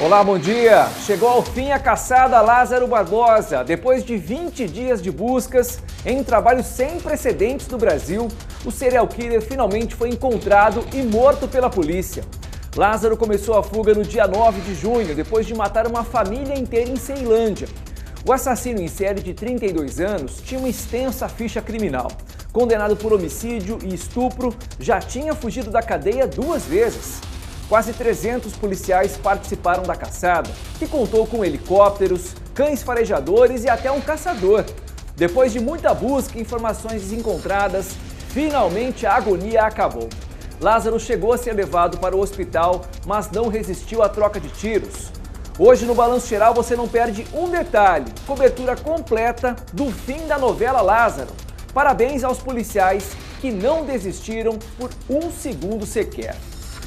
Olá, bom dia! Chegou ao fim a caçada a Lázaro Barbosa. Depois de 20 dias de buscas, em um trabalho sem precedentes no Brasil, o serial killer finalmente foi encontrado e morto pela polícia. Lázaro começou a fuga no dia 9 de junho, depois de matar uma família inteira em Ceilândia. O assassino em série de 32 anos tinha uma extensa ficha criminal. Condenado por homicídio e estupro, já tinha fugido da cadeia 2 vezes. Quase 300 policiais participaram da caçada, que contou com helicópteros, cães farejadores e até um caçador. Depois de muita busca e informações desencontradas, finalmente a agonia acabou. Lázaro chegou a ser levado para o hospital, mas não resistiu à troca de tiros. Hoje no Balanço Geral você não perde um detalhe, cobertura completa do fim da novela Lázaro. Parabéns aos policiais que não desistiram por um segundo sequer.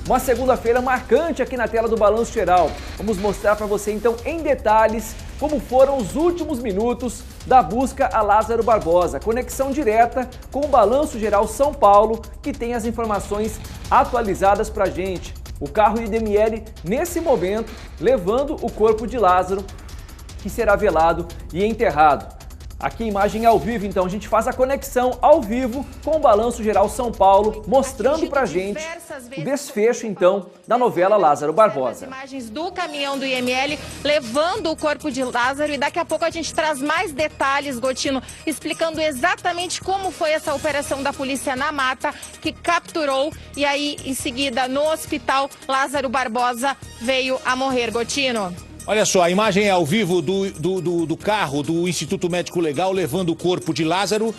Uma segunda-feira marcante aqui na tela do Balanço Geral. Vamos mostrar para você então em detalhes como foram os últimos minutos da busca a Lázaro Barbosa. Conexão direta com o Balanço Geral São Paulo, que tem as informações atualizadas para a gente. O carro IDML, nesse momento, levando o corpo de Lázaro, que será velado e enterrado. Aqui imagem ao vivo, então, a gente faz a conexão ao vivo com o Balanço Geral São Paulo, mostrando pra gente o desfecho, então, da novela Lázaro Barbosa. As imagens do caminhão do IML levando o corpo de Lázaro e daqui a pouco a gente traz mais detalhes, Gotino, explicando exatamente como foi essa operação da polícia na mata, que capturou e aí, em seguida, no hospital, Barbosa veio a morrer, Gotino. Olha só, a imagem é ao vivo do carro do Instituto Médico Legal levando o corpo de Lázaro.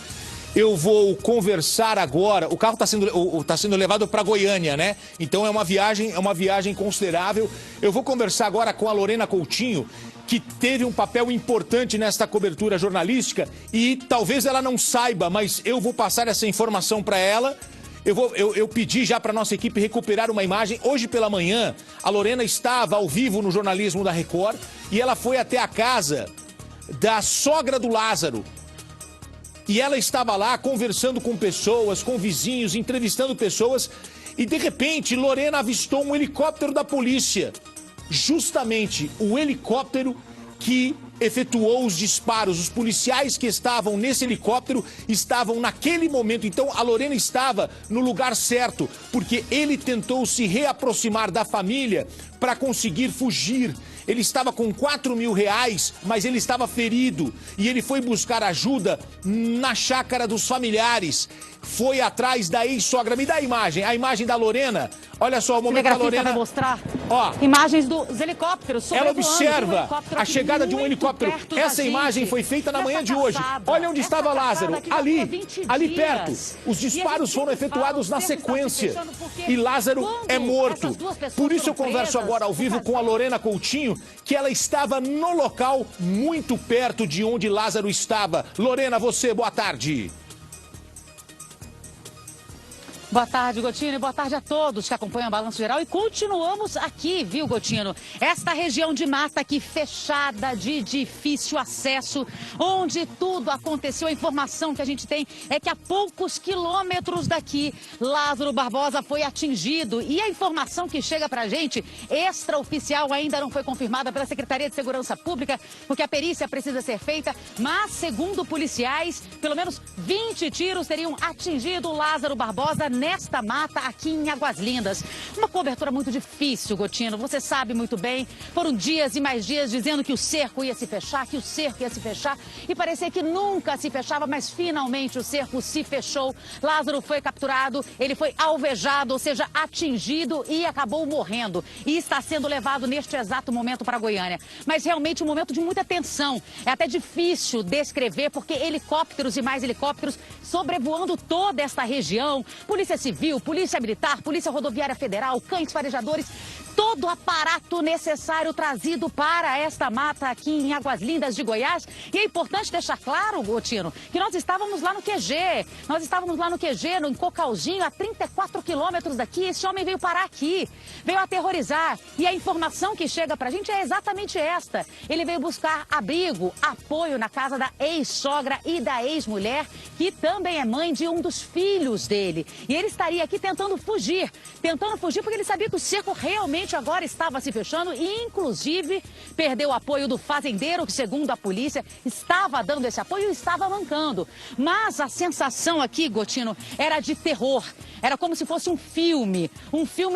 Eu vou conversar agora. O carro está sendo levado para Goiânia, né? Então é uma viagem considerável. Eu vou conversar agora com a Lorena Coutinho, que teve um papel importante nesta cobertura jornalística e talvez ela não saiba, mas eu vou passar essa informação para ela. Eu pedi já para nossa equipe recuperar uma imagem. Hoje pela manhã, a Lorena estava ao vivo no jornalismo da Record e ela foi até a casa da sogra do Lázaro. E ela estava lá conversando com pessoas, com vizinhos, entrevistando pessoas. E de repente, Lorena avistou um helicóptero da polícia. Justamente o helicóptero que efetuou os disparos. Os policiais que estavam nesse helicóptero estavam naquele momento. Então a Lorena estava no lugar certo, porque ele tentou se reaproximar da família para conseguir fugir. Ele estava com R$4.000, mas ele estava ferido e ele foi buscar ajuda na chácara dos familiares. Foi atrás da ex-sogra. Me dá a imagem da Lorena. Olha só, o momento da Lorena vai mostrar. Ó, imagens dos helicópteros. Ela observa a chegada de um helicóptero. Essa imagem foi feita na manhã de hoje. Olha onde estava Lázaro. Ali perto. Os disparos foram efetuados na sequência. E Lázaro é morto. Por isso eu converso agora ao vivo com a Lorena Coutinho, que ela estava no local muito perto de onde Lázaro estava. Lorena, você, boa tarde. Boa tarde, Gotino, e boa tarde a todos que acompanham o Balanço Geral. E continuamos aqui, viu, Gotino? Esta região de mata aqui fechada, de difícil acesso, onde tudo aconteceu. A informação que a gente tem é que a poucos quilômetros daqui, Lázaro Barbosa foi atingido. E a informação que chega pra gente, extraoficial, ainda não foi confirmada pela Secretaria de Segurança Pública, porque a perícia precisa ser feita. Mas, segundo policiais, pelo menos 20 tiros teriam atingido Lázaro Barbosa nesta mata aqui em Águas Lindas. Uma cobertura muito difícil, Gotino, você sabe muito bem. Foram dias e mais dias dizendo que o cerco ia se fechar, e parecia que nunca se fechava, mas finalmente o cerco se fechou. Lázaro foi capturado, ele foi alvejado, ou seja, atingido e acabou morrendo. E está sendo levado neste exato momento para Goiânia. Mas realmente um momento de muita tensão. É até difícil descrever, porque helicópteros e mais helicópteros sobrevoando toda esta região. Polícia Civil, Polícia Militar, Polícia Rodoviária Federal, cães farejadores, todo o aparato necessário trazido para esta mata aqui em Águas Lindas de Goiás. E é importante deixar claro, Gotino, que nós estávamos lá no QG. Em Cocalzinho, a 34 quilômetros daqui. Esse homem veio parar aqui, veio aterrorizar. E a informação que chega pra gente é exatamente esta. Ele veio buscar abrigo, apoio na casa da ex-sogra e da ex-mulher, que também é mãe de um dos filhos dele. E ele estaria aqui tentando fugir porque ele sabia que o cerco realmente agora estava se fechando e, inclusive, perdeu o apoio do fazendeiro, que, segundo a polícia, estava dando esse apoio e estava mancando. Mas a sensação aqui, Gotino, era de terror. Era como se fosse um filme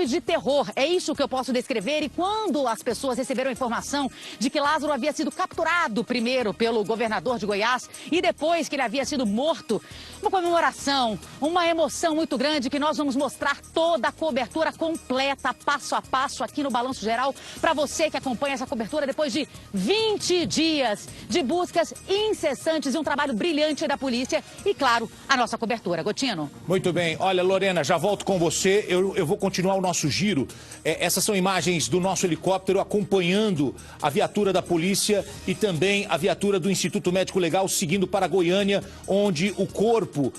de terror. É isso que eu posso descrever. E quando as pessoas receberam a informação de que Lázaro havia sido capturado primeiro pelo governador de Goiás e depois que ele havia sido morto, uma comemoração, uma emoção muito grande que nós vamos mostrar toda a cobertura completa, passo a passo aqui no Balanço Geral, para você que acompanha essa cobertura depois de 20 dias de buscas incessantes e um trabalho brilhante da polícia e, claro, a nossa cobertura. Gotino. Muito bem. Olha, Lorena, já volto com você. Eu vou continuar o nosso giro. Essas são imagens do nosso helicóptero acompanhando a viatura da polícia e também a viatura do Instituto Médico Legal seguindo para Goiânia, onde o corpo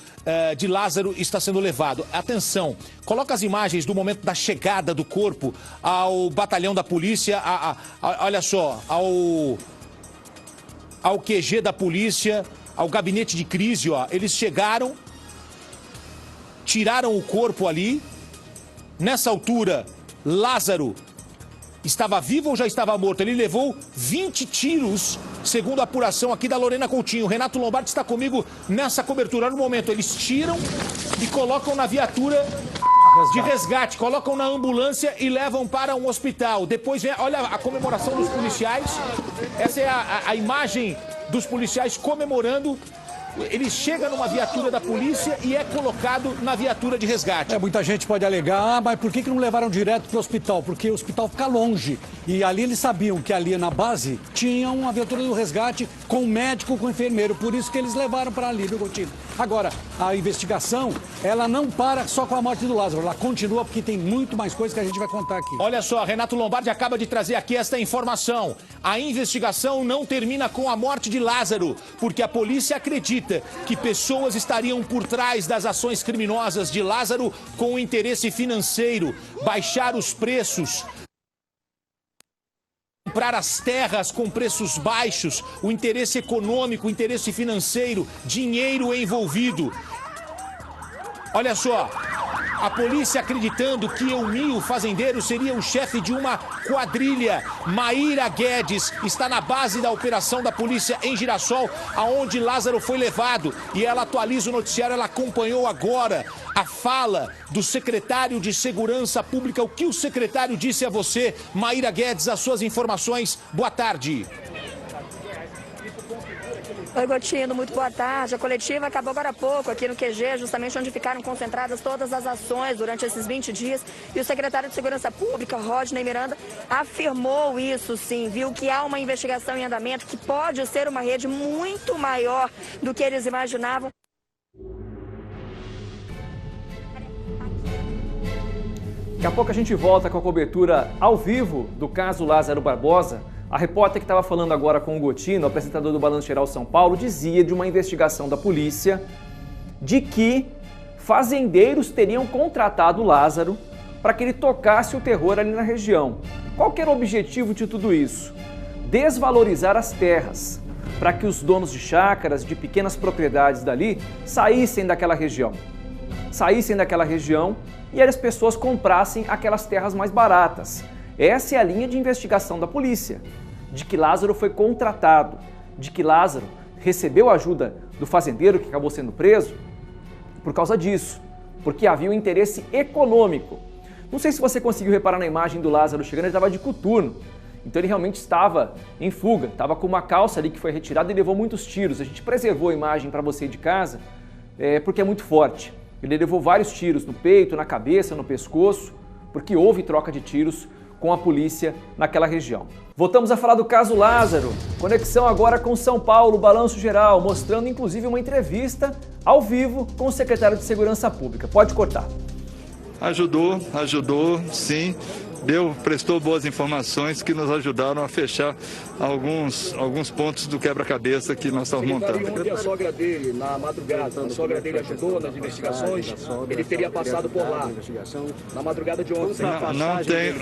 de Lázaro está sendo levado. Atenção, coloca as imagens do momento da chegada do corpo ao batalhão da polícia, olha só, ao QG da polícia, ao gabinete de crise, ó. Eles chegaram, tiraram o corpo ali. Nessa altura, Lázaro estava vivo ou já estava morto? Ele levou 20 tiros, segundo a apuração aqui da Lorena Coutinho. Renato Lombardi está comigo nessa cobertura. No momento, eles tiram e colocam na viatura de resgate, colocam na ambulância e levam para um hospital. Depois vem, olha a comemoração dos policiais. Essa é a imagem dos policiais comemorando. Ele chega numa viatura da polícia e é colocado na viatura de resgate. Muita gente pode alegar, mas por que não levaram direto para o hospital? Porque o hospital fica longe. E ali eles sabiam que ali na base tinha uma viatura do resgate com médico, com enfermeiro. Por isso que eles levaram para ali, viu, Gotino? Agora, a investigação, ela não para só com a morte do Lázaro. Ela continua porque tem muito mais coisas que a gente vai contar aqui. Olha só, Renato Lombardi acaba de trazer aqui esta informação. A investigação não termina com a morte de Lázaro, porque a polícia acredita que pessoas estariam por trás das ações criminosas de Lázaro com interesse financeiro, baixar os preços, comprar as terras com preços baixos, o interesse econômico, o interesse financeiro, dinheiro envolvido. Olha só, a polícia acreditando que Elmi, o fazendeiro, seria o chefe de uma quadrilha. Maíra Guedes está na base da operação da polícia em Girassol, aonde Lázaro foi levado. E ela atualiza o noticiário, ela acompanhou agora a fala do secretário de Segurança Pública. O que o secretário disse a você, Maíra Guedes, as suas informações. Boa tarde. Oi, Gotino, muito boa tarde. A coletiva acabou agora há pouco aqui no QG, justamente onde ficaram concentradas todas as ações durante esses 20 dias. E o secretário de Segurança Pública, Rodney Miranda, afirmou isso sim, viu que há uma investigação em andamento que pode ser uma rede muito maior do que eles imaginavam. Daqui a pouco a gente volta com a cobertura ao vivo do caso Lázaro Barbosa. A repórter que estava falando agora com o Gotino, apresentador do Balanço Geral São Paulo, dizia de uma investigação da polícia de que fazendeiros teriam contratado Lázaro para que ele tocasse o terror ali na região. Qual que era o objetivo de tudo isso? Desvalorizar as terras, para que os donos de chácaras, de pequenas propriedades dali, saíssem daquela região. E as pessoas comprassem aquelas terras mais baratas. Essa é a linha de investigação da polícia, de que Lázaro foi contratado, de que Lázaro recebeu ajuda do fazendeiro que acabou sendo preso por causa disso, porque havia um interesse econômico. Não sei se você conseguiu reparar na imagem do Lázaro chegando, ele estava de coturno, então ele realmente estava em fuga, estava com uma calça ali que foi retirada e levou muitos tiros. A gente preservou a imagem para você de casa, porque é muito forte. Ele levou vários tiros no peito, na cabeça, no pescoço, porque houve troca de tiros com a polícia naquela região. Voltamos a falar do caso Lázaro. Conexão agora com São Paulo, Balanço Geral, mostrando inclusive uma entrevista ao vivo com o secretário de Segurança Pública. Pode cortar. Ajudou, sim. Prestou boas informações que nos ajudaram a fechar alguns pontos do quebra-cabeça que nós estávamos montando. Onde a sogra dele, na madrugada, a sogra dele ajudou nas investigações, ele teria passado por lá, na madrugada de ontem.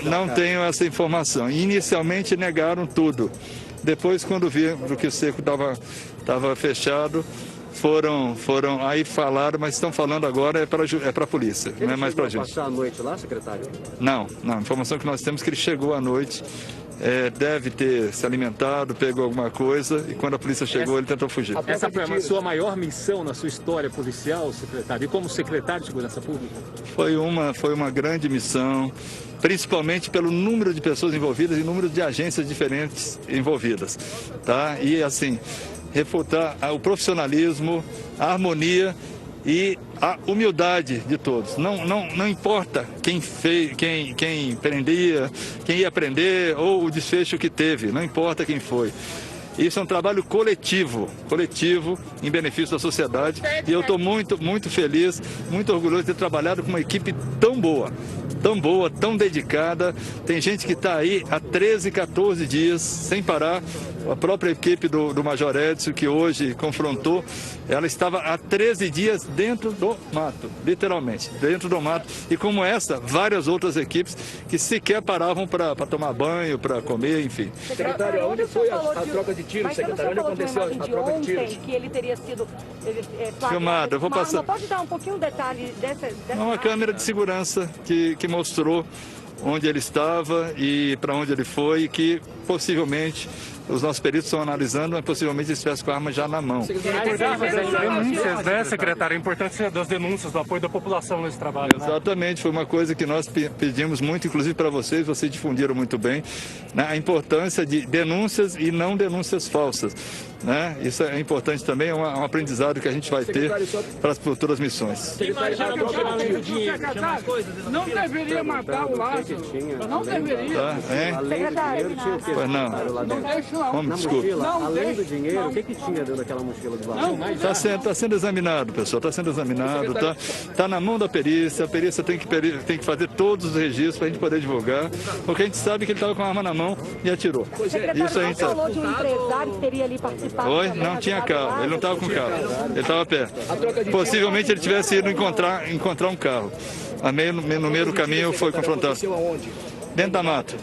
Não tenho essa informação. Inicialmente negaram tudo. Depois, quando viram que o cerco estava fechado, foram aí falaram, mas estão falando agora é para a polícia, não é mais para a gente. Passar a noite lá, secretário? Não, a informação que nós temos é que ele chegou à noite, deve ter se alimentado, pegou alguma coisa e quando a polícia chegou ele tentou fugir. Essa foi a sua maior missão na sua história policial, secretário? E como secretário de Segurança Pública? Foi uma grande missão, principalmente pelo número de pessoas envolvidas e número de agências diferentes envolvidas, tá? E assim, refutar o profissionalismo, a harmonia e a humildade de todos. Não importa quem fez, quem prendia, quem ia prender ou o desfecho que teve, não importa quem foi. Isso é um trabalho coletivo em benefício da sociedade e eu estou muito feliz, muito orgulhoso de ter trabalhado com uma equipe tão boa, tão dedicada. Tem gente que está aí há 13, 14 dias sem parar. A própria equipe do Major Edson, que hoje confrontou, ela estava há 13 dias dentro do mato, literalmente, dentro do mato. E como essa, várias outras equipes que sequer paravam para tomar banho, para comer, enfim. Secretário, onde foi a troca de tiros, secretário? Onde aconteceu a troca de tiros? Que ele teria sido filmado, eu vou passar. Pode dar um pouquinho de detalhe dessa uma câmera de segurança que mostrou onde ele estava e para onde ele foi, e que possivelmente os nossos peritos estão analisando, mas possivelmente ele estivesse com a arma já na mão. Denúncias, né, secretário? A importância das denúncias, do apoio da população nesse trabalho. Exatamente, foi uma coisa que nós pedimos muito, inclusive para vocês difundiram muito bem, né, a importância de denúncias e não denúncias falsas. Né? Isso é importante também, é um aprendizado que a gente vai ter para as futuras missões. Não deveria matar o Lázaro. Não deveria. Tá, pois não. Desculpa. Além do dinheiro, o que tinha dentro daquela mochila do Lázaro? Está sendo examinado, pessoal, está sendo examinado, tá na mão da perícia, a perícia tem que fazer todos os registros para a gente poder divulgar, porque a gente sabe que ele estava com a arma na mão e atirou. Isso a gente sabe. Falou de um empresário que teria ali participado. Oi? Não tinha carro, ele não estava com carro, ele estava perto. Possivelmente ele tivesse ido encontrar um carro. No meio do caminho foi confrontado. Dentro da mata.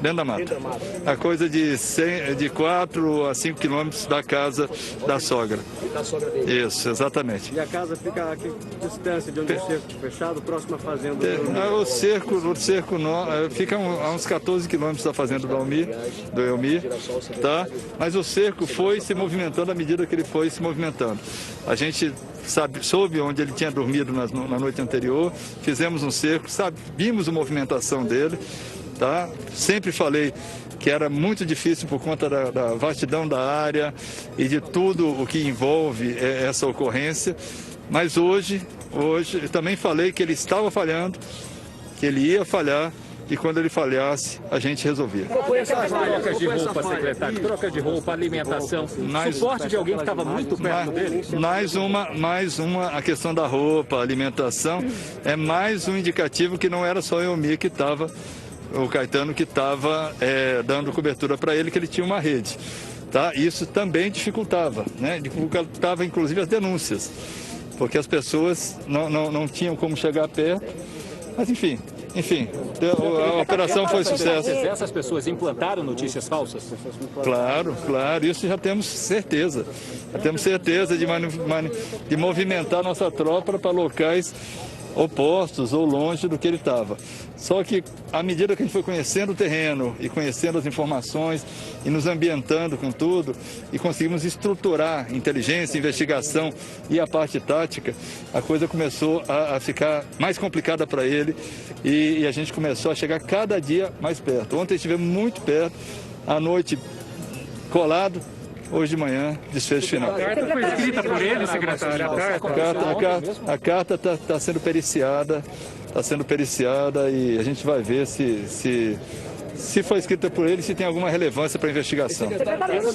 A coisa de 4 a 5 quilômetros da casa da sogra. Da sogra dele. Isso, exatamente. E a casa fica a que distância de onde o cerco fechado, próximo à fazenda? O cerco fica a uns 14 quilômetros da fazenda do Elmir, tá? Mas o cerco foi se movimentando à medida que ele foi se movimentando. A gente soube onde ele tinha dormido na noite anterior, fizemos um cerco, vimos a movimentação dele. Tá? Sempre falei que era muito difícil por conta da vastidão da área e de tudo o que envolve essa ocorrência, mas hoje eu também falei que ele estava falhando, que ele ia falhar e quando ele falhasse a gente resolvia. Trocas de roupa, secretário, troca de roupa, alimentação, suporte de alguém que estava muito perto dele? Mais uma, a questão da roupa, alimentação, é mais um indicativo que não era só eu que estava, o Caetano que estava dando cobertura para ele, que ele tinha uma rede. Tá? Isso também dificultava, né? Dificultava inclusive as denúncias, porque as pessoas não tinham como chegar perto, mas enfim, a operação foi sucesso. Essas pessoas implantaram notícias falsas? Claro, isso já temos certeza. Já temos certeza de movimentar nossa tropa para locais opostos ou longe do que ele estava. Só que, à medida que a gente foi conhecendo o terreno e conhecendo as informações e nos ambientando com tudo, e conseguimos estruturar inteligência, investigação e a parte tática, a coisa começou a ficar mais complicada para ele e a gente começou a chegar cada dia mais perto. Ontem estivemos muito perto, à noite colado. Hoje de manhã, desfecho final. A carta foi escrita por ele, secretário? A carta está sendo periciada, e a gente vai ver se foi escrita por ele, se tem alguma relevância para a investigação. Aconteceu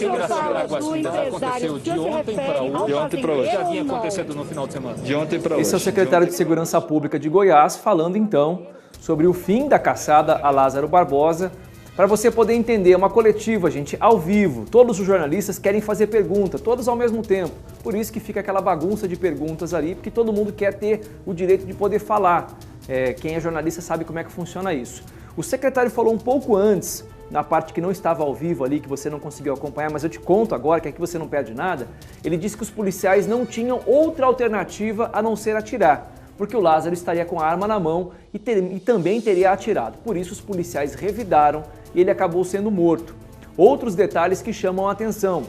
de ontem para hoje. Já vinha acontecendo no final de semana. De ontem para hoje. Esse é o secretário de Segurança Pública de Goiás, falando então sobre o fim da caçada a Lázaro Barbosa. Para você poder entender, é uma coletiva, gente, ao vivo. Todos os jornalistas querem fazer pergunta, todos ao mesmo tempo. Por isso que fica aquela bagunça de perguntas ali, porque todo mundo quer ter o direito de poder falar. Quem é jornalista sabe como é que funciona isso. O secretário falou um pouco antes na parte que não estava ao vivo ali, que você não conseguiu acompanhar, mas eu te conto agora, que aqui você não perde nada, ele disse que os policiais não tinham outra alternativa a não ser atirar, porque o Lázaro estaria com a arma na mão e também teria atirado. Por isso os policiais revidaram e ele acabou sendo morto. Outros detalhes que chamam a atenção.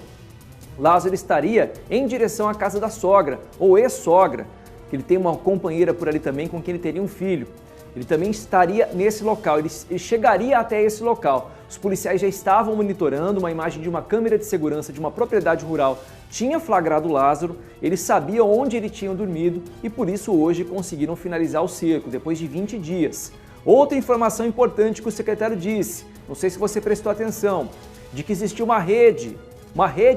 Lázaro estaria em direção à casa da sogra, ou ex-sogra, que ele tem uma companheira por ali também com quem ele teria um filho. Ele também estaria nesse local, ele chegaria até esse local. Os policiais já estavam monitorando, uma imagem de uma câmera de segurança de uma propriedade rural tinha flagrado Lázaro, eles sabiam onde ele tinha dormido e por isso hoje conseguiram finalizar o cerco, depois de 20 dias. Outra informação importante que o secretário disse, não sei se você prestou atenção, de que existia uma rede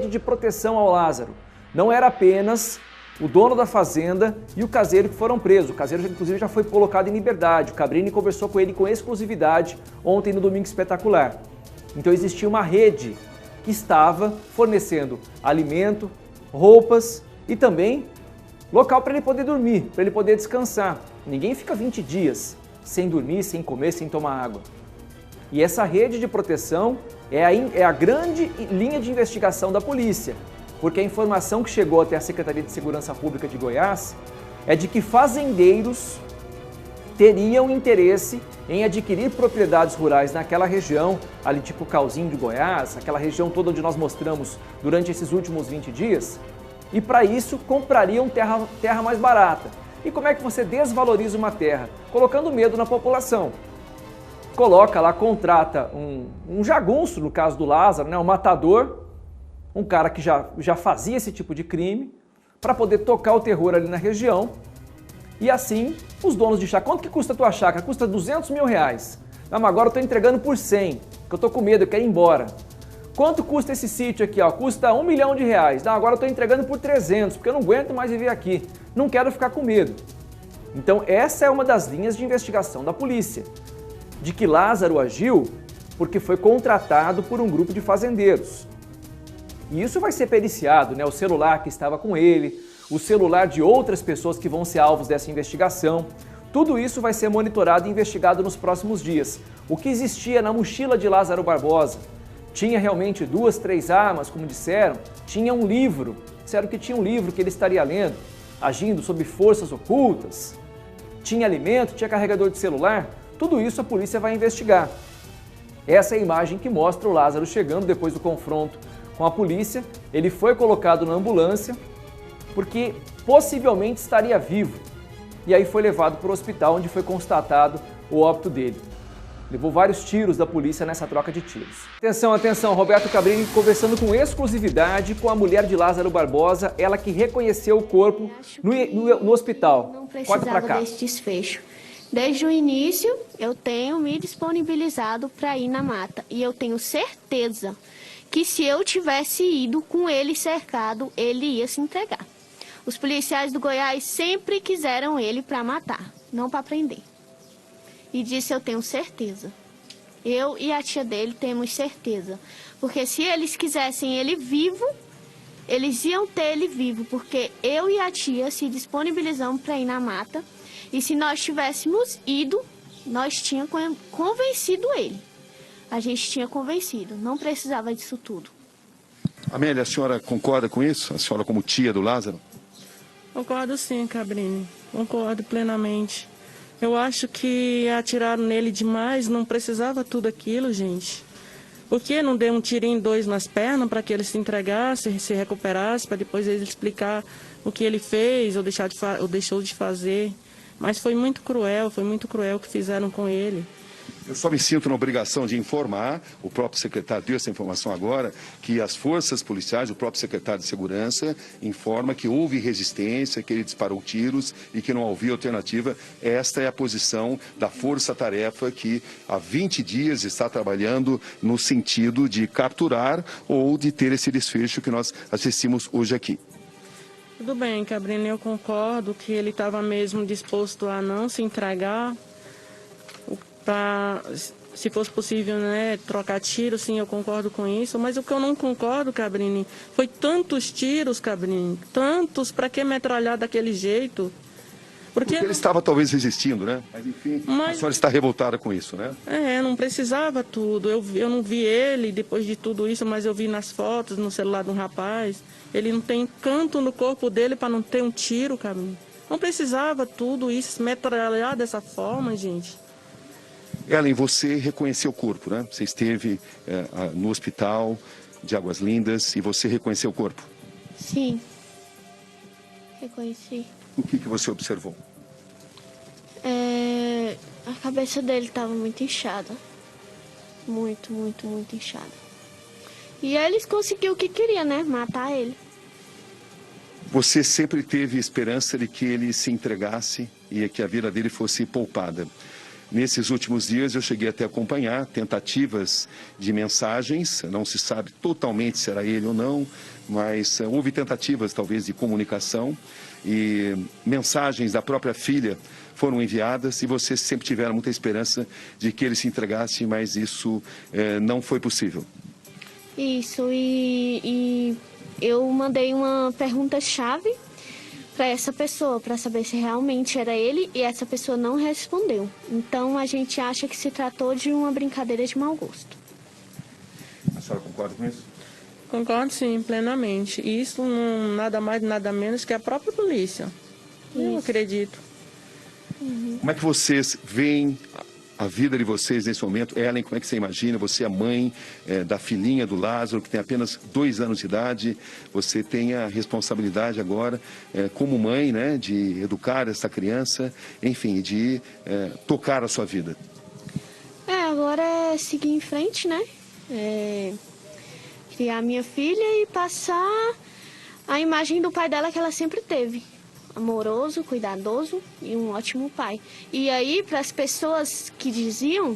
de proteção ao Lázaro. Não era apenas o dono da fazenda e o caseiro que foram presos. O caseiro, inclusive, já foi colocado em liberdade. O Cabrini conversou com ele com exclusividade ontem no Domingo Espetacular. Então existia uma rede que estava fornecendo alimento, roupas e também local para ele poder dormir, para ele poder descansar. Ninguém fica 20 dias sem dormir, sem comer, sem tomar água. E essa rede de proteção é a grande linha de investigação da polícia. Porque a informação que chegou até a Secretaria de Segurança Pública de Goiás é de que fazendeiros teriam interesse em adquirir propriedades rurais naquela região, ali tipo Calzinho de Goiás, aquela região toda onde nós mostramos durante esses últimos 20 dias, e para isso comprariam terra mais barata. E como é que você desvaloriza uma terra? Colocando medo na população. Coloca lá, contrata um jagunço, no caso do Lázaro, né, um matador, um cara que já fazia esse tipo de crime, para poder tocar o terror ali na região. E assim, os donos de chácara, quanto que custa a tua chácara? Custa 200 mil reais. Não, mas agora eu estou entregando por 100, porque eu estou com medo, eu quero ir embora. Quanto custa esse sítio aqui? Ó? Custa 1 milhão de reais. Não, agora eu estou entregando por 300, porque eu não aguento mais viver aqui. Não quero ficar com medo. Então essa é uma das linhas de investigação da polícia. De que Lázaro agiu porque foi contratado por um grupo de fazendeiros. E isso vai ser periciado, né? O celular que estava com ele, o celular de outras pessoas que vão ser alvos dessa investigação. Tudo isso vai ser monitorado e investigado nos próximos dias. O que existia na mochila de Lázaro Barbosa? Tinha realmente 2, 3 armas, como disseram? Tinha um livro, disseram que tinha um livro que ele estaria lendo, agindo sob forças ocultas? Tinha alimento, tinha carregador de celular? Tudo isso a polícia vai investigar. Essa é a imagem que mostra o Lázaro chegando depois do confronto com a polícia. Ele foi colocado na ambulância porque possivelmente estaria vivo. E aí foi levado para o hospital onde foi constatado o óbito dele. Levou vários tiros da polícia nessa troca de tiros. Atenção, atenção, Roberto Cabrini conversando com exclusividade com a mulher de Lázaro Barbosa, ela que reconheceu o corpo no hospital. Não precisava desse desfecho. Desde o início, eu tenho me disponibilizado para ir na mata. E eu tenho certeza que se eu tivesse ido com ele cercado, ele ia se entregar. Os policiais do Goiás sempre quiseram ele para matar, não para prender. E disso eu tenho certeza. Eu e a tia dele temos certeza. Porque se eles quisessem ele vivo, eles iam ter ele vivo. Porque eu e a tia se disponibilizamos para ir na mata. E se nós tivéssemos ido, nós tínhamos convencido ele. A gente tinha convencido, não precisava disso tudo. Amélia, a senhora concorda com isso? A senhora como tia do Lázaro? Concordo sim, Cabrini. Concordo plenamente. Eu acho que atiraram nele demais, não precisava tudo aquilo, gente. Por que não deu um tirinho 2 nas pernas para que ele se entregasse, se recuperasse, para depois ele explicar o que ele fez ou deixou de fazer? Mas foi muito cruel o que fizeram com ele. Eu só me sinto na obrigação de informar, o próprio secretário deu essa informação agora, que as forças policiais, o próprio secretário de Segurança, informa que houve resistência, que ele disparou tiros e que não havia alternativa. Esta é a posição da força-tarefa que há 20 dias está trabalhando no sentido de capturar ou de ter esse desfecho que nós assistimos hoje aqui. Tudo bem, Cabrini, eu concordo que ele estava mesmo disposto a não se entregar. Se fosse possível, né, trocar tiros, sim, eu concordo com isso. Mas o que eu não concordo, Cabrini, foi tantos tiros, Cabrini, tantos, para que metralhar daquele jeito? Porque ele estava talvez resistindo, né? Mas enfim, a senhora está revoltada com isso, né? Não precisava tudo. Eu não vi ele depois de tudo isso, mas eu vi nas fotos, no celular de um rapaz. Ele não tem canto no corpo dele para não ter um tiro, cara. Não precisava tudo isso, metralhar dessa forma, gente. Ellen, você reconheceu o corpo, né? Você esteve no hospital de Águas Lindas e você reconheceu o corpo? Sim, reconheci. O que você observou? A cabeça dele estava muito inchada. Muito inchada. E eles conseguiram o que queria, né? Matar ele. Você sempre teve esperança de que ele se entregasse e que a vida dele fosse poupada. Nesses últimos dias eu cheguei até a acompanhar tentativas de mensagens, não se sabe totalmente se era ele ou não, mas houve tentativas talvez de comunicação e mensagens da própria filha foram enviadas e vocês sempre tiveram muita esperança de que ele se entregasse, mas isso não foi possível. Isso, e eu mandei uma pergunta-chave para essa pessoa, para saber se realmente era ele, e essa pessoa não respondeu. Então a gente acha que se tratou de uma brincadeira de mau gosto. A senhora concorda com isso? Concordo sim, plenamente. Isso não nada mais, nada menos que a própria polícia. Eu acredito. Como é que vocês veem a vida de vocês nesse momento? Ellen, como é que você imagina? Você é mãe da filhinha do Lázaro, que tem apenas 2 anos de idade. Você tem a responsabilidade agora, como mãe, né, de educar essa criança, enfim, de tocar a sua vida. Agora é seguir em frente, né? Criar minha filha e passar a imagem do pai dela que ela sempre teve. Amoroso, cuidadoso e um ótimo pai. E aí, para as pessoas que diziam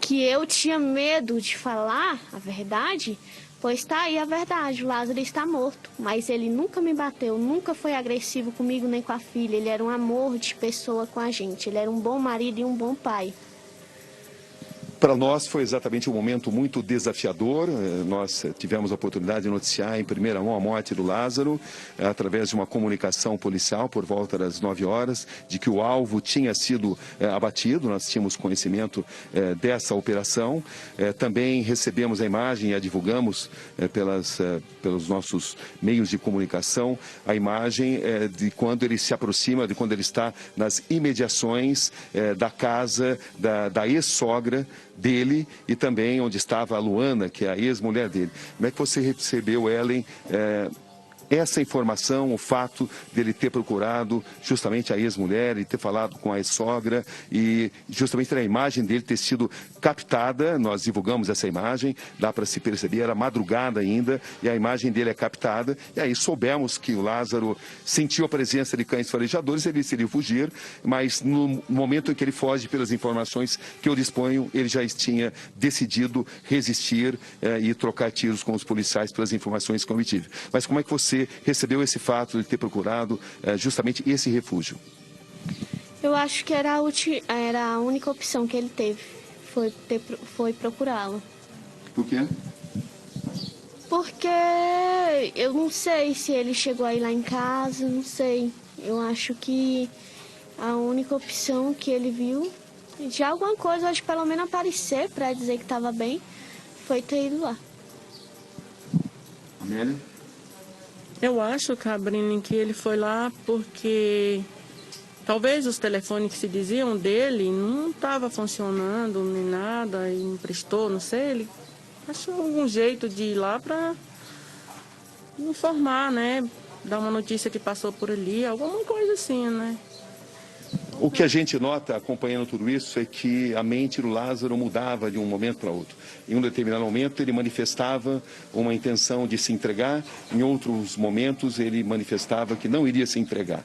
que eu tinha medo de falar a verdade, pois tá aí a verdade, o Lázaro está morto. Mas ele nunca me bateu, nunca foi agressivo comigo nem com a filha. Ele era um amor de pessoa com a gente, ele era um bom marido e um bom pai. Para nós foi exatamente um momento muito desafiador. Nós tivemos a oportunidade de noticiar em primeira mão a morte do Lázaro, através de uma comunicação policial por volta das 9 horas, de que o alvo tinha sido abatido. Nós tínhamos conhecimento dessa operação. Também recebemos a imagem e a divulgamos pelos nossos meios de comunicação, a imagem de quando ele se aproxima, de quando ele está nas imediações da casa da ex-sogra dele e também onde estava a Luana, que é a ex-mulher dele. Como é que você recebeu, Ellen, essa informação, o fato dele ter procurado justamente a ex-mulher e ter falado com a ex-sogra e justamente a imagem dele ter sido captada? Nós divulgamos essa imagem, dá para se perceber, era madrugada ainda, e a imagem dele é captada, e aí soubemos que o Lázaro sentiu a presença de cães farejadores, ele decidiu fugir, mas no momento em que ele foge, pelas informações que eu disponho, ele já tinha decidido resistir e trocar tiros com os policiais pelas informações que eu obtive. Mas como é que você recebeu esse fato de ter procurado justamente esse refúgio? Eu acho que era a única opção que ele teve, foi procurá-lo. Por quê? Porque eu não sei se ele chegou aí lá em casa, não sei. Eu acho que a única opção que ele viu, de alguma coisa, acho que pelo menos aparecer para dizer que estava bem, foi ter ido lá. Amélia? Eu acho, Cabrini, que ele foi lá porque talvez os telefones que se diziam dele não estavam funcionando nem nada, e não prestou, não sei. Ele achou algum jeito de ir lá para informar, né? Dar uma notícia que passou por ali, alguma coisa assim, né? O que a gente nota acompanhando tudo isso é que a mente do Lázaro mudava de um momento para outro. Em um determinado momento ele manifestava uma intenção de se entregar, em outros momentos ele manifestava que não iria se entregar.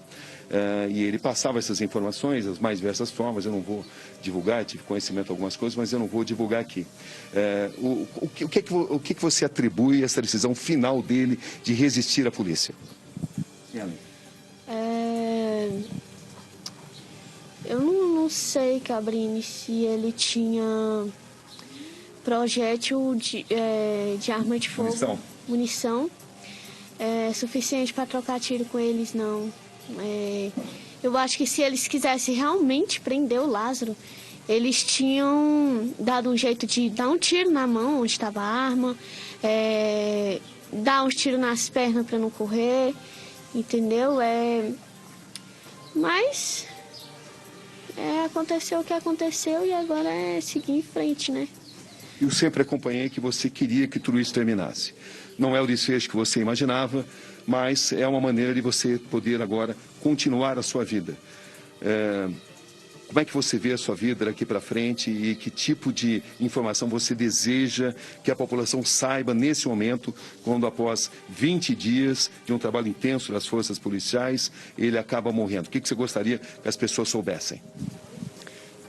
E ele passava essas informações das mais diversas formas. Eu não vou divulgar, tive conhecimento de algumas coisas, mas eu não vou divulgar aqui. O que você atribui a essa decisão final dele de resistir à polícia? Eu não sei, Cabrini, se ele tinha projétil de arma de fogo, munição suficiente para trocar tiro com eles, não. Eu acho que se eles quisessem realmente prender o Lázaro, eles tinham dado um jeito de dar um tiro na mão onde estava a arma, dar uns tiros nas pernas para não correr, entendeu? Mas aconteceu o que aconteceu e agora é seguir em frente, né? Eu sempre acompanhei que você queria que tudo isso terminasse. Não é o desfecho que você imaginava, mas é uma maneira de você poder agora continuar a sua vida. Como é que você vê a sua vida daqui para frente e que tipo de informação você deseja que a população saiba nesse momento, quando após 20 dias de um trabalho intenso das forças policiais, ele acaba morrendo? O que você gostaria que as pessoas soubessem?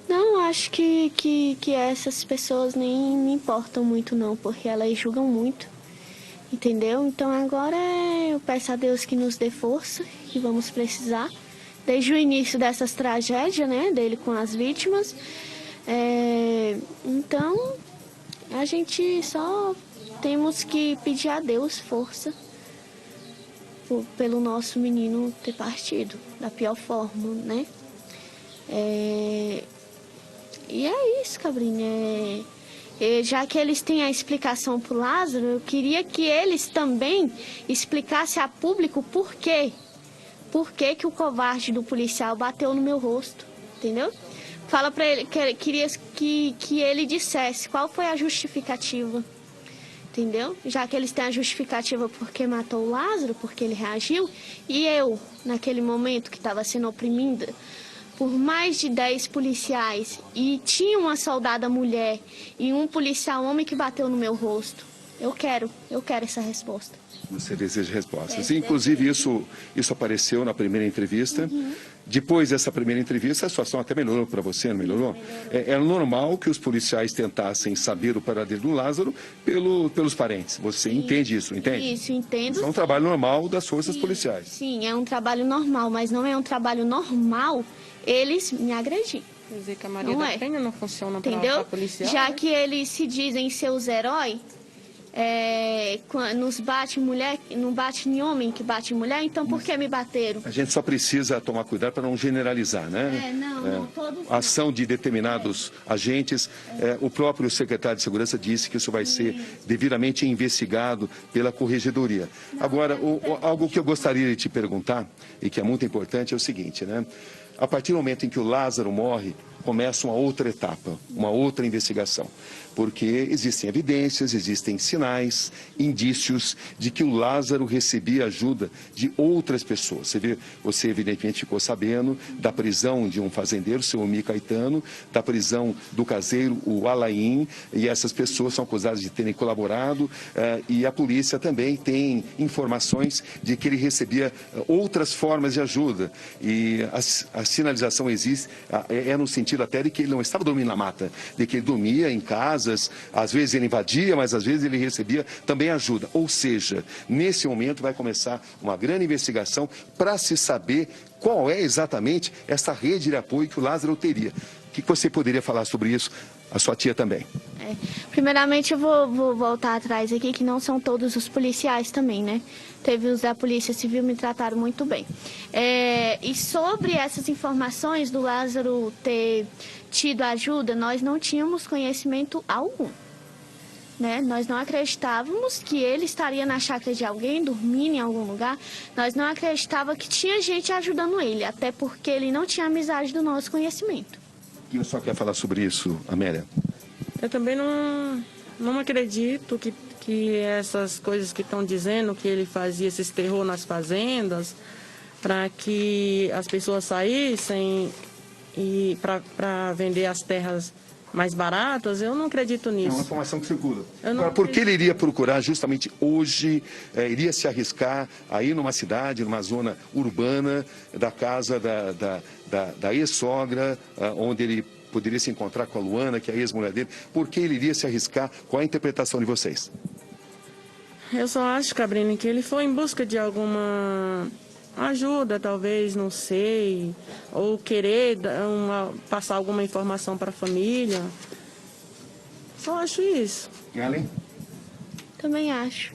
Não, acho que essas pessoas nem me importam muito não, porque elas julgam muito, entendeu? Então agora eu peço a Deus que nos dê força, que vamos precisar. Desde o início dessas tragédias, né, dele com as vítimas. Então, a gente só temos que pedir a Deus força pelo nosso menino ter partido da pior forma, né? E é isso, Cabrinha. Já que eles têm a explicação para o Lázaro, eu queria que eles também explicassem a público por quê. Por que o covarde do policial bateu no meu rosto, entendeu? Fala pra ele, queria que ele dissesse qual foi a justificativa, entendeu? Já que eles têm a justificativa porque matou o Lázaro, porque ele reagiu, e eu, naquele momento que estava sendo oprimida por mais de 10 policiais, e tinha uma soldada mulher e um policial homem que bateu no meu rosto, eu quero essa resposta. Você deseja respostas. Inclusive, isso apareceu na primeira entrevista. Depois dessa primeira entrevista, a situação até melhorou para você, não melhorou? É normal que os policiais tentassem saber o paradeiro do Lázaro pelos parentes. Você entende isso, não entende? Isso, entendo. Isso é um trabalho normal das forças policiais. Sim, é um trabalho normal, mas não é um trabalho normal eles me agredir. Quer dizer que a Maria da Penha não funciona para policial? Já que eles se dizem seus heróis, nos bate mulher, não bate em homem que bate em mulher, então por que me bateram? A gente só precisa tomar cuidado para não generalizar, né? A ação de determinados agentes, o próprio secretário de Segurança disse que isso vai ser devidamente investigado pela Corregedoria. Agora, algo que eu gostaria de te perguntar, e que é muito importante, é o seguinte, né? A partir do momento em que o Lázaro morre, começa uma outra etapa, uma outra investigação. Porque existem evidências, existem sinais, indícios de que o Lázaro recebia ajuda de outras pessoas. Você evidentemente ficou sabendo da prisão de um fazendeiro, seu Omi Caetano, da prisão do caseiro, o Alain, e essas pessoas são acusadas de terem colaborado, e a polícia também tem informações de que ele recebia outras formas de ajuda. E a sinalização existe, no sentido até de que ele não estava dormindo na mata, de que ele dormia em casa. Às vezes ele invadia, mas às vezes ele recebia também ajuda. Ou seja, nesse momento vai começar uma grande investigação para se saber qual é exatamente essa rede de apoio que o Lázaro teria. O que você poderia falar sobre isso? A sua tia também. Primeiramente eu vou voltar atrás aqui, que não são todos os policiais também, né? Teve os da Polícia Civil, me trataram muito bem. E sobre essas informações do Lázaro ter tido ajuda, nós não tínhamos conhecimento algum, né? Nós não acreditávamos que ele estaria na chácara de alguém, dormindo em algum lugar. Nós não acreditávamos que tinha gente ajudando ele, até porque ele não tinha amizade do nosso conhecimento. E só quer falar sobre isso, Amélia? Eu também não acredito que essas coisas que estão dizendo, que ele fazia esses terror nas fazendas, para que as pessoas saíssem e para vender as terras mais baratas, eu não acredito nisso. É uma informação que circula. Agora, por que ele iria procurar justamente hoje, iria se arriscar aí numa cidade, numa zona urbana, da casa da ex-sogra, onde ele poderia se encontrar com a Luana, que é a ex-mulher dele? Por que ele iria se arriscar? Qual a interpretação de vocês? Eu só acho, Cabrini, que ele foi em busca de alguma ajuda, talvez, não sei, ou querer passar alguma informação para a família. Só acho isso. Ellen? Também acho.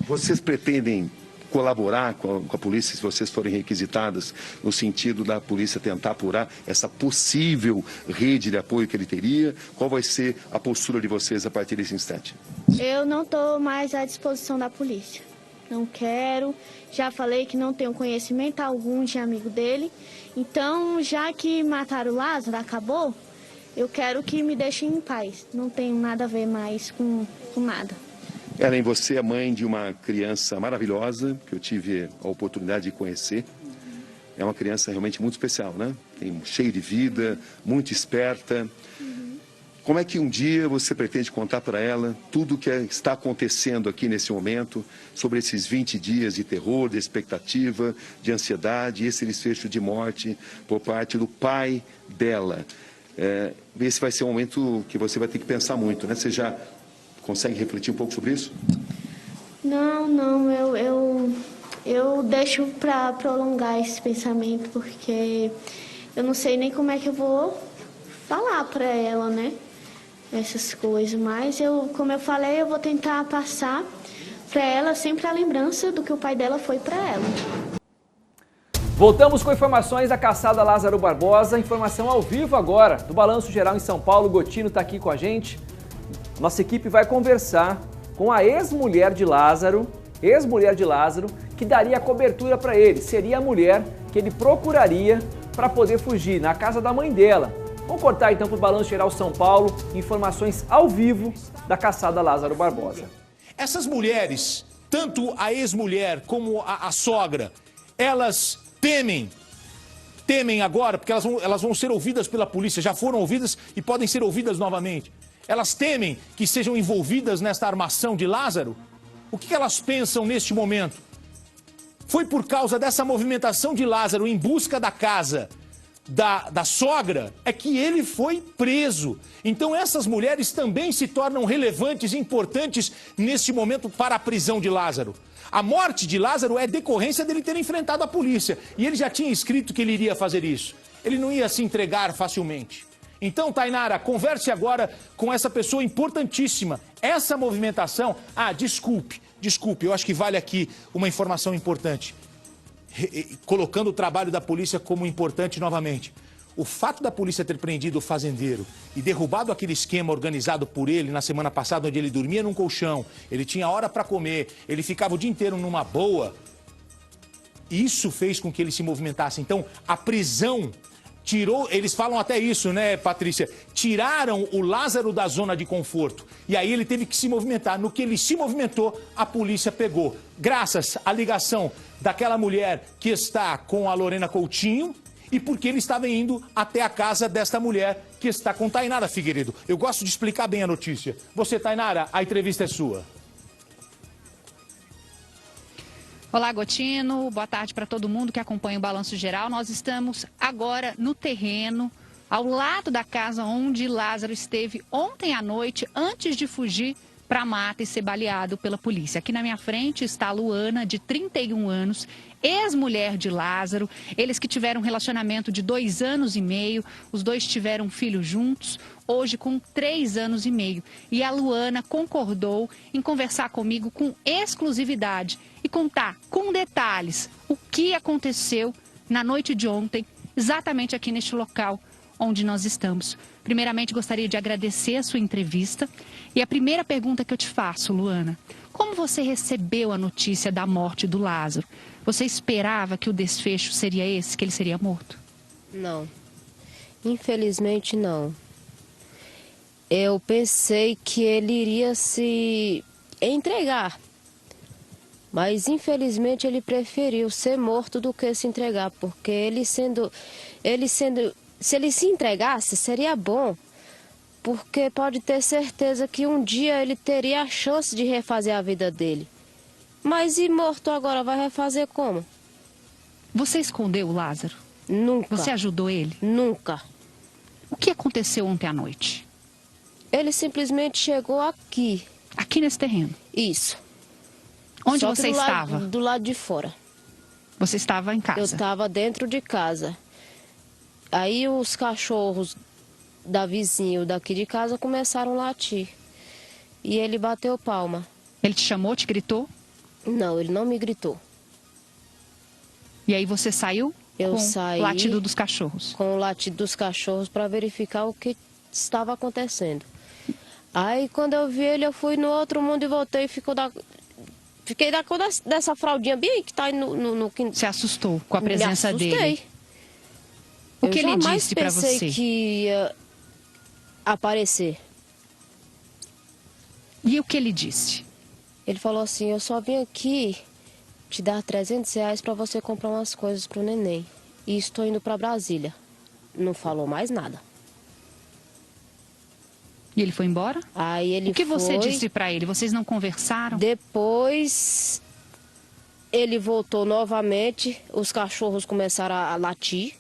Vocês pretendem colaborar com a polícia se vocês forem requisitadas, no sentido da polícia tentar apurar essa possível rede de apoio que ele teria? Qual vai ser a postura de vocês a partir desse instante? Eu não estou mais à disposição da polícia. Não quero. Já falei que não tenho conhecimento algum de amigo dele. Então, já que mataram o Lázaro, acabou, eu quero que me deixem em paz. Não tenho nada a ver mais com nada. Ellen, você é mãe de uma criança maravilhosa, que eu tive a oportunidade de conhecer. É uma criança realmente muito especial, né? Cheia de vida, muito esperta. Como é que um dia você pretende contar para ela tudo o que está acontecendo aqui nesse momento, sobre esses 20 dias de terror, de expectativa, de ansiedade, esse desfecho de morte por parte do pai dela? Esse vai ser um momento que você vai ter que pensar muito, né? Você já consegue refletir um pouco sobre isso? Não, eu deixo para prolongar esse pensamento, porque eu não sei nem como é que eu vou falar para ela, né? Essas coisas, mas como eu falei, eu vou tentar passar para ela sempre a lembrança do que o pai dela foi para ela. Voltamos com informações da caçada Lázaro Barbosa, informação ao vivo agora, do Balanço Geral em São Paulo. O Gotino está aqui com a gente. Nossa equipe vai conversar com a ex-mulher de Lázaro, que daria cobertura para ele. Seria a mulher que ele procuraria para poder fugir na casa da mãe dela. Vamos cortar então para o Balanço Geral São Paulo, informações ao vivo da caçada Lázaro Barbosa. Essas mulheres, tanto a ex-mulher como a sogra, elas temem agora, porque elas vão ser ouvidas pela polícia, já foram ouvidas e podem ser ouvidas novamente. Elas temem que sejam envolvidas nesta armação de Lázaro? O que elas pensam neste momento? Foi por causa dessa movimentação de Lázaro em busca da casa da sogra é que ele foi preso. Então essas mulheres também se tornam relevantes e importantes neste momento para a prisão de Lázaro. A morte de Lázaro é decorrência dele ter enfrentado a polícia. E ele já tinha escrito que ele iria fazer isso. Ele não ia se entregar facilmente. Então, Tainara, converse agora com essa pessoa importantíssima. Essa movimentação... Desculpe, eu acho que vale aqui uma informação importante. Colocando o trabalho da polícia como importante novamente. O fato da polícia ter prendido o fazendeiro e derrubado aquele esquema organizado por ele na semana passada, onde ele dormia num colchão, ele tinha hora para comer, ele ficava o dia inteiro numa boa, isso fez com que ele se movimentasse. Então, a prisão tirou, eles falam até isso, né, Patrícia? Tiraram o Lázaro da zona de conforto. E aí ele teve que se movimentar. No que ele se movimentou, a polícia pegou. Graças à ligação daquela mulher que está com a Lorena Coutinho e porque ele estava indo até a casa desta mulher que está com Tainara Figueiredo. Eu gosto de explicar bem a notícia. Você, Tainara, a entrevista é sua. Olá, Gotino. Boa tarde para todo mundo que acompanha o Balanço Geral. Nós estamos agora no terreno, ao lado da casa onde Lázaro esteve ontem à noite, antes de fugir para a mata e ser baleado pela polícia. Aqui na minha frente está a Luana, de 31 anos, ex-mulher de Lázaro. Eles que tiveram um relacionamento de 2 anos e meio, os dois tiveram um filho juntos, hoje com 3 anos e meio. E a Luana concordou em conversar comigo com exclusividade e contar com detalhes o que aconteceu na noite de ontem, exatamente aqui neste local onde nós estamos. Primeiramente, gostaria de agradecer a sua entrevista. E a primeira pergunta que eu te faço, Luana, como você recebeu a notícia da morte do Lázaro? Você esperava que o desfecho seria esse, que ele seria morto? Não, infelizmente não. Eu pensei que ele iria se entregar, mas infelizmente ele preferiu ser morto do que se entregar, porque se ele se entregasse, seria bom, porque pode ter certeza que um dia ele teria a chance de refazer a vida dele. Mas e morto agora, vai refazer como? Você escondeu o Lázaro? Nunca. Você ajudou ele? Nunca. O que aconteceu ontem à noite? Ele simplesmente chegou aqui. Aqui nesse terreno? Isso. Onde Só você estava? Do lado de fora. Você estava em casa? Eu estava dentro de casa. Aí os cachorros da vizinha daqui de casa começaram a latir. E ele bateu palma. Ele te chamou, te gritou? Não, ele não me gritou. E aí você saiu Eu com saí o latido dos cachorros? Com o latido dos cachorros para verificar o que estava acontecendo. Aí quando eu vi ele, eu fui no outro mundo e voltei e fiquei da cor dessa fraldinha bem que tá aí no... Você assustou com a presença Me dele? assustei. O que ele disse para Eu jamais você? pensei que ia aparecer. E o que ele disse? Ele falou assim, eu só vim aqui te dar R$300 para você comprar umas coisas pro neném. E estou indo para Brasília. Não falou mais nada. E ele foi embora? Aí ele O que você foi. disse para ele? Vocês não conversaram? Depois ele voltou novamente, os cachorros começaram a latir.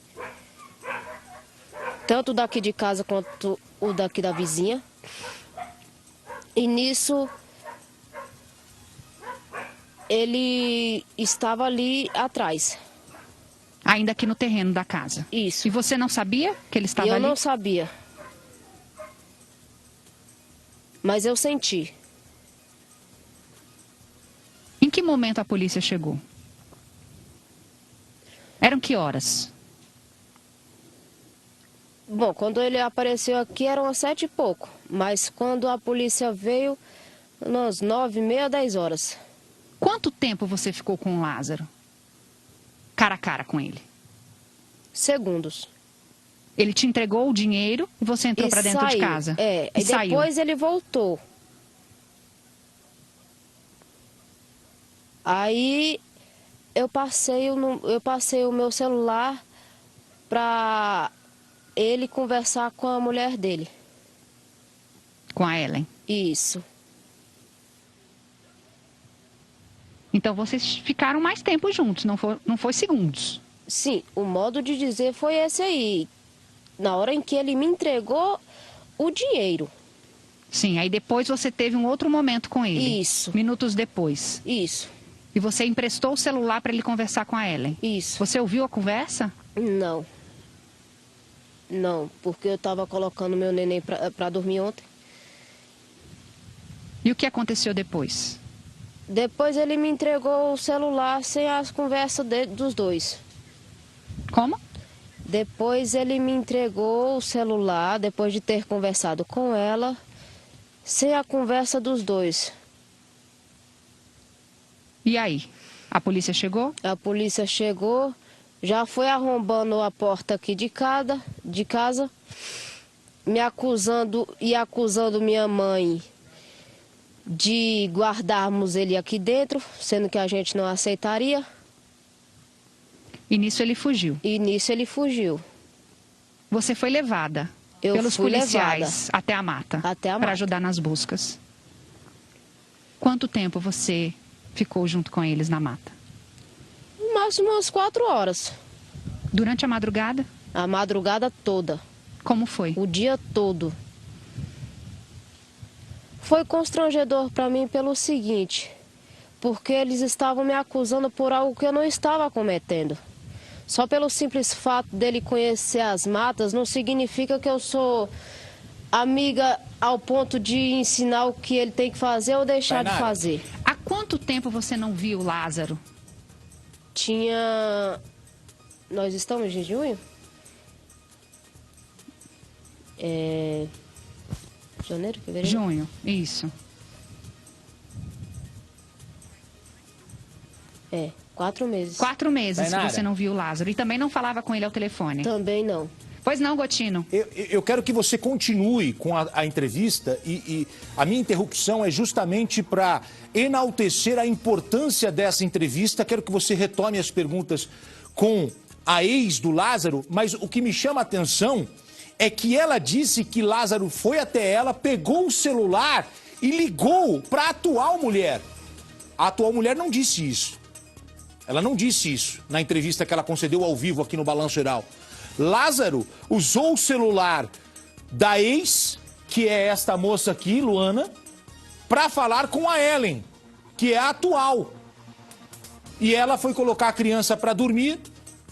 Tanto o daqui de casa quanto o daqui da vizinha. E nisso ele estava ali atrás. Ainda aqui no terreno da casa? Isso. E você não sabia que ele estava ali? Eu não sabia. Mas eu senti. Em que momento a polícia chegou? Eram que horas? Bom, quando ele apareceu aqui eram às 7 e pouco. Mas quando a polícia veio, umas 9h30, 10 horas. Quanto tempo você ficou com o Lázaro? Cara a cara com ele? Segundos. Ele te entregou o dinheiro e você entrou para dentro de casa? É, e depois ele voltou. Aí eu passei o meu celular para ele conversar com a mulher dele. Com a Ellen? Isso. Então vocês ficaram mais tempo juntos, não foi segundos? Sim, o modo de dizer foi esse aí. Na hora em que ele me entregou o dinheiro. Sim, aí depois você teve um outro momento com ele. Isso. Minutos depois. Isso. E você emprestou o celular para ele conversar com a Ellen? Isso. Você ouviu a conversa? Não. Não, porque eu estava colocando meu neném para dormir ontem. E o que aconteceu depois? Depois ele me entregou o celular sem as conversas dos dois. Como? Depois ele me entregou o celular, depois de ter conversado com ela, sem a conversa dos dois. E aí? A polícia chegou? A polícia chegou, já foi arrombando a porta aqui de casa, me acusando e acusando minha mãe de guardarmos ele aqui dentro, sendo que a gente não aceitaria. E nisso ele fugiu? E nisso ele fugiu. Você foi levada pelos policiais até a mata? Até a mata. Para ajudar nas buscas. Quanto tempo você ficou junto com eles na mata? No máximo umas 4 horas. Durante a madrugada? A madrugada toda. Como foi? O dia todo. Foi constrangedor para mim pelo seguinte, porque eles estavam me acusando por algo que eu não estava cometendo. Só pelo simples fato dele conhecer as matas não significa que eu sou amiga ao ponto de ensinar o que ele tem que fazer ou deixar de fazer. Há quanto tempo você não viu o Lázaro? Nós estamos em junho? Janeiro, fevereiro? Junho, isso. 4 meses. 4 meses que você não viu o Lázaro. E também não falava com ele ao telefone? Também não. Pois não, Gotino? Eu quero que você continue com a entrevista e a minha interrupção é justamente para enaltecer a importância dessa entrevista. Quero que você retome as perguntas com a ex do Lázaro, mas o que me chama a atenção é que ela disse que Lázaro foi até ela, pegou o celular e ligou para a atual mulher. A atual mulher não disse isso. Ela não disse isso na entrevista que ela concedeu ao vivo aqui no Balanço Geral. Lázaro usou o celular da ex, que é esta moça aqui, Luana, para falar com a Ellen, que é a atual. E ela foi colocar a criança para dormir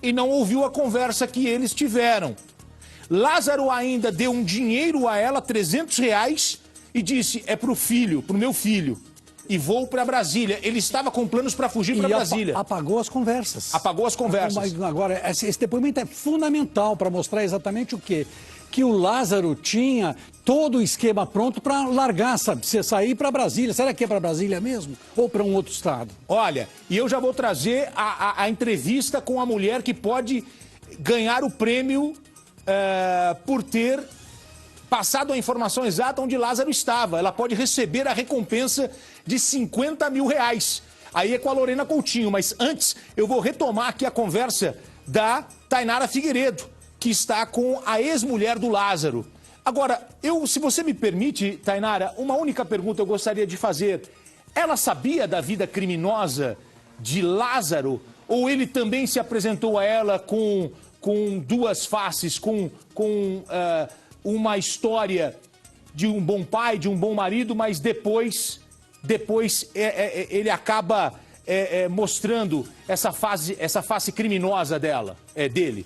e não ouviu a conversa que eles tiveram. Lázaro ainda deu um dinheiro a ela, R$300, e disse, é pro filho, pro meu filho. e vou para Brasília. Ele estava com planos para fugir para Brasília. Apagou as conversas. Apagou as conversas. Mas agora, esse depoimento é fundamental para mostrar exatamente o quê? Que o Lázaro tinha todo o esquema pronto para largar, sabe? Você sair para Brasília. Será que é para Brasília mesmo? Ou para um outro estado? Olha, e eu já vou trazer a entrevista com a mulher que pode ganhar o prêmio por ter passado a informação exata onde Lázaro estava. Ela pode receber a recompensa de R$50 mil. Aí é com a Lorena Coutinho, mas antes eu vou retomar aqui a conversa da Tainara Figueiredo, que está com a ex-mulher do Lázaro. Agora, se você me permite, Tainara, uma única pergunta eu gostaria de fazer. Ela sabia da vida criminosa de Lázaro ou ele também se apresentou a ela com duas faces, com uma história de um bom pai, de um bom marido, mas depois ele acaba mostrando essa face criminosa dele?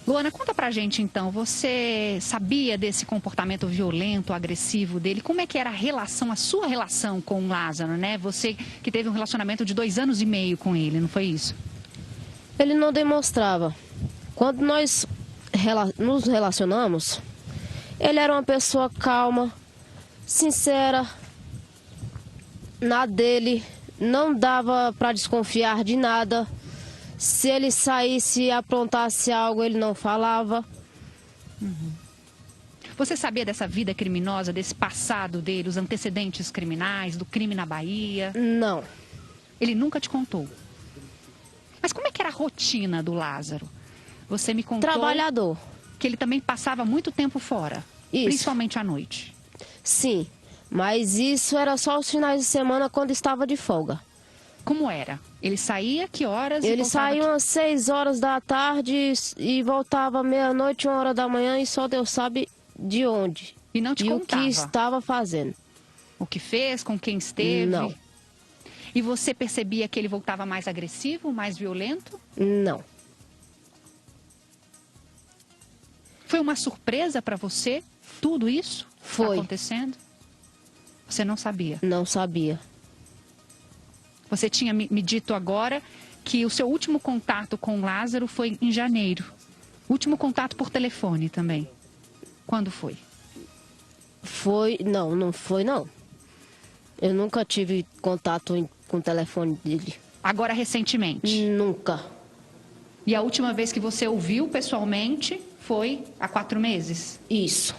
Luana, conta pra gente então, você sabia desse comportamento violento, agressivo dele? Como é que era a sua relação com o Lázaro, né? Você que teve um relacionamento de 2 anos e meio com ele, não foi isso? Ele não demonstrava. Quando nós nos relacionamos, ele era uma pessoa calma, sincera, na dele, não dava para desconfiar de nada. Se ele saísse e aprontasse algo, ele não falava. Você sabia dessa vida criminosa, desse passado dele, os antecedentes criminais, do crime na Bahia? Não. Ele nunca te contou? Mas como é que era a rotina do Lázaro? Você me contou... Trabalhador. Que ele também passava muito tempo fora, isso. Principalmente à noite. Sim, mas isso era só os finais de semana quando estava de folga. Como era? Ele saía que horas? Ele saía às 6 horas da tarde e voltava meia-noite, 1 hora da manhã e só Deus sabe de onde. E não te contava? O que estava fazendo. O que fez, com quem esteve? Não. E você percebia que ele voltava mais agressivo, mais violento? Não. Foi uma surpresa para você, tudo isso? Foi. Acontecendo? Você não sabia? Não sabia. Você tinha me dito agora que o seu último contato com o Lázaro foi em janeiro. Último contato por telefone também. Quando foi? Foi... Não foi não. Eu nunca tive contato com o telefone dele. Agora recentemente? Nunca. E a última vez que você ouviu pessoalmente foi há 4 meses? Isso.